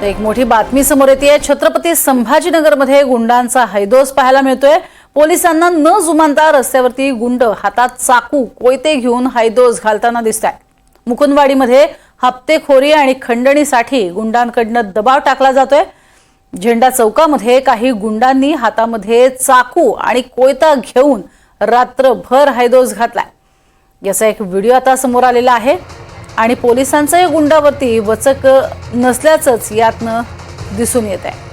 एक मोठी बातमी समोर येते। छत्रपती संभाजीनगरमध्ये गुंडांचा हैदोस पाहायला मिळतोय। पोलिसांना न जुमानता रस्त्यावरती गुंड हातात चाकू कोयते घेऊन हैदोस घालताना दिसतात। मुकुंदवाडीमध्ये हप्तेखोरी आणि खंडणीसाठी गुंडांकडून दबाव टाकला जातोय। झेंडा चौकामध्ये काही गुंडांनी हातामध्ये चाकू आणि कोयता घेऊन रात्रभर हैदोस घातलाय। याचा एक व्हिडिओ आता समोर आलेला आहे आणि पोलिसांचा या गुंडावरती वचक नसल्याचंच यातनं दिसून येत आहे।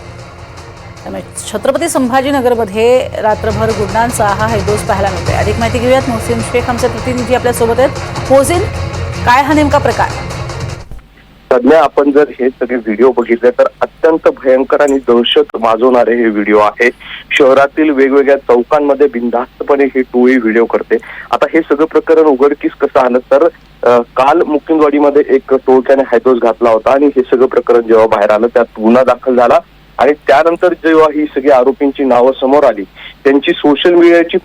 त्यामुळे छत्रपती संभाजीनगरमध्ये रात्रभर गुंडांचा हा हैदोस पाहायला मिळतोय। अधिक माहिती घेऊयात। मोहसिन शेख आमचे प्रतिनिधी आपल्या सोबत आहेत। मोहसिन, काय हा नेमका प्रकार? सध्या आपण जर हे सगळे व्हिडिओ बघितले तर अत्यंत भयंकर आणि दहशत माजवणारे हे व्हिडिओ आहे। शहरातील वेगवेगळ्या चौकांमध्ये बिनधास्तपणे हे टोळी व्हिडिओ करते। आता हे सगळं प्रकरण उघडकीस कसं आलं तर काल मुकुंदवाडीमध्ये एक टोळक्याने हैदोस घातला होता आणि हे सगळं प्रकरण जेव्हा बाहेर आलं त्यात गुन्हा दाखल झाला आणि त्यानंतर जेव्हा ही सगळी आरोपींची नावं समोर आली, त्यांची सोशल मीडियाची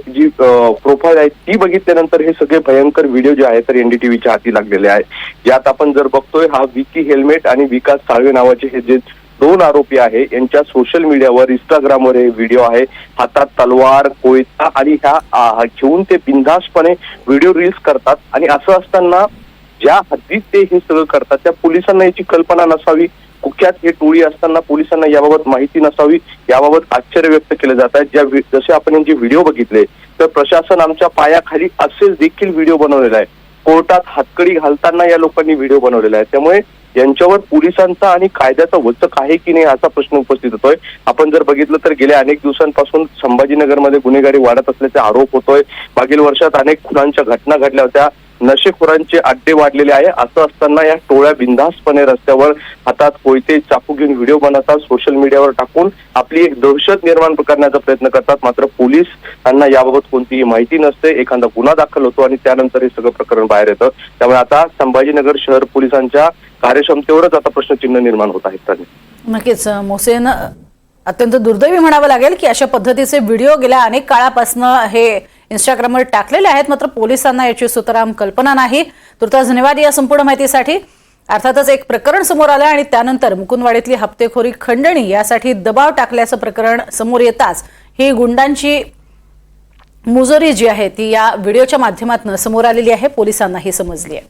जी प्रोफाईल आहे ती बघितल्यानंतर हे सगळे भयंकर व्हिडिओ जे आहेत तर एनडीटीव्हीच्या हाती लागलेले आहे। यात आपण जर बघतोय हा विकी हेल्मेट आणि विकास साळवे नावाचे हे जे दोन आरोपी आहे यांच्या सोशल मीडियावर इंस्टाग्रामवर हे व्हिडिओ आहे। हातात तलवार कोयता आणि ह्या घेऊन ते बिनधास्तपणे व्हिडिओ रील्स करतात आणि असं असताना ज्या हद्दीत ते हे सगळं करतात त्या पोलिसांना याची कल्पना नसावी। कुख्यात हे टोळी असताना पोलिसांना याबाबत माहिती नसावी, याबाबत आश्चर्य व्यक्त केले जात आहे। जसे आपण यांचे व्हिडिओ बघितले तर प्रशासन आमच्या पायाखाली असेच देखील व्हिडिओ बनवलेला आहे। कोर्टात हातकडी घालताना या लोकांनी व्हिडिओ बनवलेला आहे। त्यामुळे यांच्यावर पोलिसांचा आणि कायद्याचा वचक आहे की नाही असा प्रश्न उपस्थित होतोय। आपण जर बघितलं तर गेल्या अनेक दिवसांपासून संभाजीनगरमध्ये गुन्हेगारी वाढत असल्याचा आरोप होतोय। मागील वर्षात अनेक खुनांच्या घटना घडल्या होत्या। नशेखोरांचे अड्डे वाढलेले आहे। असं असताना या टोळ्या बिनधास्तपणे रस्त्यावर हातात कोयते चाकू घेऊन व्हिडिओ बनवतात, सोशल मीडियावर टाकून आपली एक दहशत निर्माण करण्याचा प्रयत्न करतात। मात्र पोलिसांना याबाबत कोणतीही माहिती नसते। एखादा गुन्हा दाखल होतो आणि त्यानंतर हे सगळं प्रकरण बाहेर येतं। त्यामुळे आता संभाजीनगर शहर पोलिसांच्या कार्यक्षमतेवरच आता प्रश्नचिन्ह निर्माण होत आहे। नक्कीच मोहसिन, अत्यंत दुर्दैवी म्हणावं लागेल की अशा पद्धतीचे व्हिडिओ गेल्या अनेक काळापासून हे इंस्टाग्रामवर टाकलेले आहेत, मात्र पोलिसांना याची सुतराम कल्पना नाही। तुर्तास धन्यवाद या संपूर्ण माहितीसाठी। अर्थातच एक प्रकरण समोर आलं आणि त्यानंतर मुकुंदवाडीतली हप्तेखोरी खंडणी यासाठी दबाव टाकल्याचं प्रकरण समोर येताच ही गुंडांची मुजोरी जी आहे ती या व्हिडिओच्या माध्यमातून समोर आलेली आहे, पोलिसांना ही समजली आहे।